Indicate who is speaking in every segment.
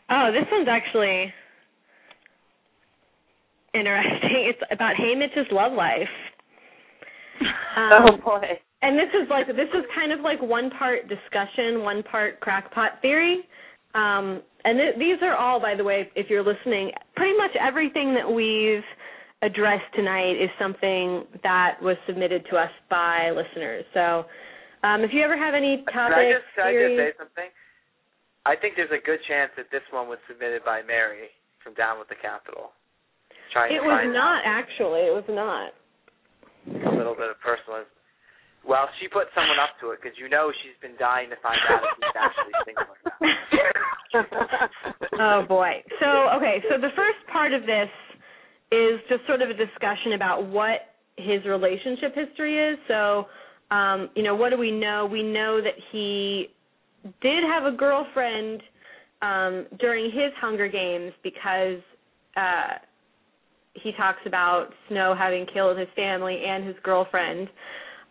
Speaker 1: Oh, this one's actually interesting. It's about Haymitch's love life.
Speaker 2: Oh boy!
Speaker 1: And this is kind of like one part discussion, one part crackpot theory. And these are all, by the way, if you're listening, pretty much everything that we've addressed tonight is something that was submitted to us by listeners. So if you ever have any topics,
Speaker 3: Can I just say something? I think there's a good chance that this one was submitted by Mary from down with the Capitol.
Speaker 1: It was not, actually. It was not.
Speaker 3: A little bit of personal. Well, she put someone up to it because she's been dying to find out if he's actually single or not.
Speaker 1: Oh, boy. So the first part of this is just sort of a discussion about what his relationship history is. So, what do we know? We know that he did have a girlfriend during his Hunger Games because he talks about Snow having killed his family and his girlfriend,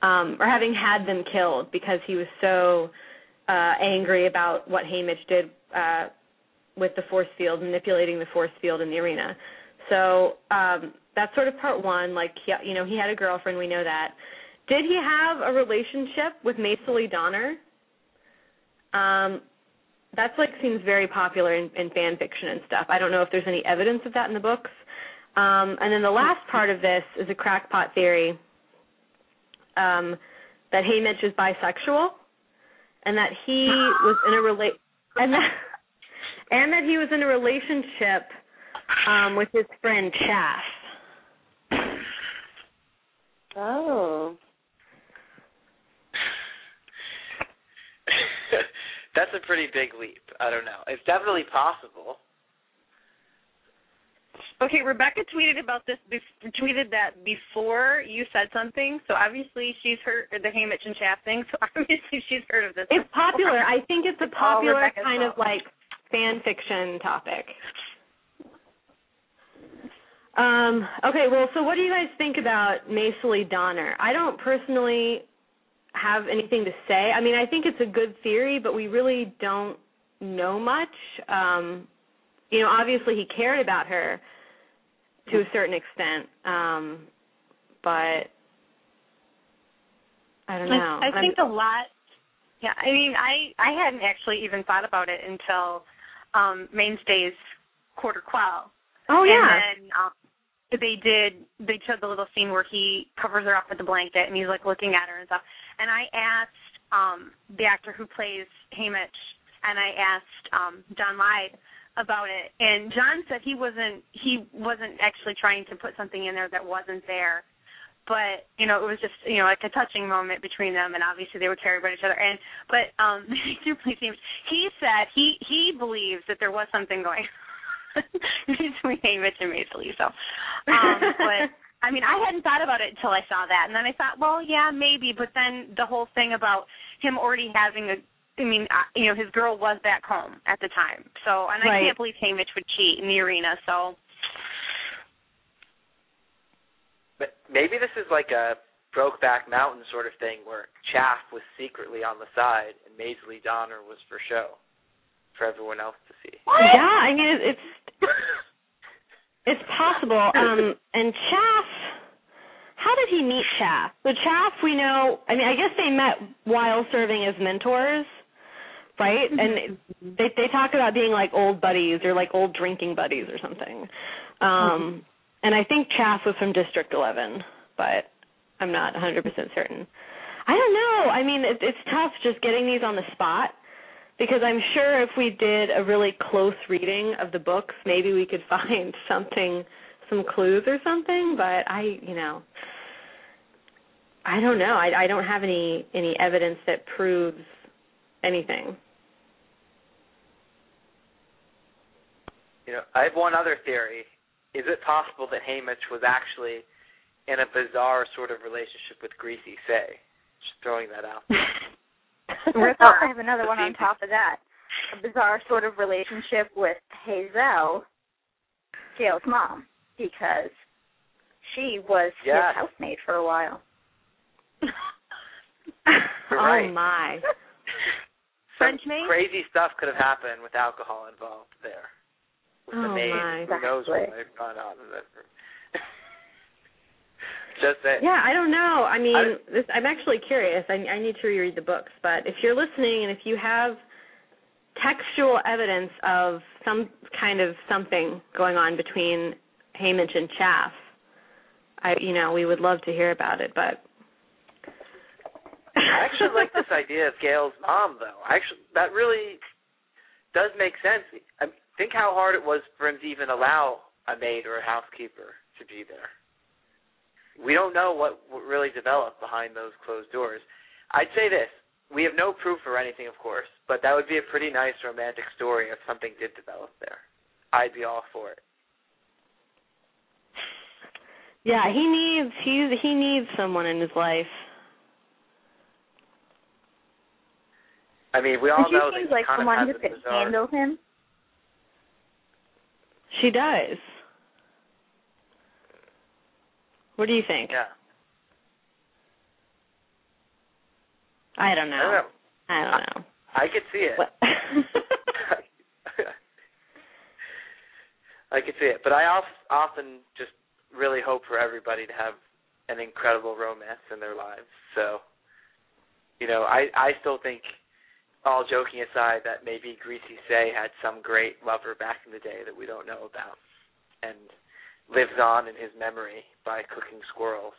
Speaker 1: or having had them killed because he was so angry about what Haymitch did with the force field, manipulating the force field in the arena. So that's sort of part one. Like, he had a girlfriend. We know that. Did he have a relationship with Maysilee Donner? That's seems very popular in fan fiction and stuff. I don't know if there's any evidence of that in the books. And then the last part of this is a crackpot theory that Haymitch is bisexual, and that he was in he was in a relationship with his friend Chaff.
Speaker 2: Oh.
Speaker 3: That's a pretty big leap. I don't know. It's definitely possible.
Speaker 4: Okay, Rebecca tweeted about this. Tweeted that before you said something. So obviously she's heard the Haymitch and Chaff thing. So obviously she's heard of this.
Speaker 1: It's popular. I think it's a popular kind of
Speaker 4: fault.
Speaker 1: fan fiction topic. Okay, well, so what do you guys think about Maysilee Donner? I don't personally have anything to say. I mean, I think it's a good theory, but we really don't know much. Obviously he cared about her to a certain extent, but I don't know.
Speaker 4: I think a lot. Yeah, I mean, I hadn't actually even thought about it until Mainstay's Quarter Quell.
Speaker 1: Oh yeah.
Speaker 4: And then they showed the little scene where he covers her up with the blanket and he's looking at her and stuff. And I asked the actor who plays Haymitch, and I asked John Lyde about it, and John said he wasn't actually trying to put something in there that wasn't there, but it was just like a touching moment between them, and obviously they were caring about each other. But he said he believes that there was something going on between Haymitch and Maysilee. So, but I mean, I hadn't thought about it until I saw that, and then I thought, well, yeah, maybe. But then the whole thing about him already having his girl was back home at the time. So, and I can't believe Haymitch would cheat in the arena. So,
Speaker 3: but maybe this is like a Brokeback Mountain sort of thing where Chaff was secretly on the side and Maysilee Donner was for show, for everyone else to see.
Speaker 1: Yeah, I mean, it's possible. And Chaff, how did he meet Chaff? So Chaff, we know, I mean, I guess they met while serving as mentors, right? And they talk about being like old buddies or like old drinking buddies or something. And I think Chaff was from District 11, but I'm not 100% certain. I don't know. I mean, it's tough just getting these on the spot, because I'm sure if we did a really close reading of the books, maybe we could find some clues or something, but I don't know. I don't have any evidence that proves anything.
Speaker 3: I have one other theory. Is it possible that Haymitch was actually in a bizarre sort of relationship with Greasy Faye? Just throwing that out there.
Speaker 2: I have another one on top of that. A bizarre sort of relationship with Hazel, Gail's mom, because she was his housemate for a while.
Speaker 1: Oh, my.
Speaker 4: French maid?
Speaker 3: Crazy stuff could have happened with alcohol involved there. With the maid. Who knows what might have gone on in that room. Just saying.
Speaker 1: Yeah, I don't know. I mean, I'm actually curious. I need to reread the books. But if you're listening and if you have textual evidence of some kind of something going on between Haymitch and Chaff, we would love to hear about it. But
Speaker 3: I actually like this idea of Gail's mom, though. That really does make sense. Think how hard it was for him to even allow a maid or a housekeeper to be there. We don't know what really developed behind those closed doors. I'd say this. We have no proof or anything, of course, but that would be a pretty nice romantic story if something did develop there. I'd be all for it.
Speaker 1: Yeah, he needs someone in his life.
Speaker 3: I mean, we all know that
Speaker 2: she seems like someone who could handle him.
Speaker 1: She does. What do you think?
Speaker 3: Yeah.
Speaker 1: I don't know.
Speaker 3: I could see it. I could see it. But I often just really hope for everybody to have an incredible romance in their lives. So, I still think, all joking aside, that maybe Greasy Say had some great lover back in the day that we don't know about and lives on in his memory by cooking squirrels.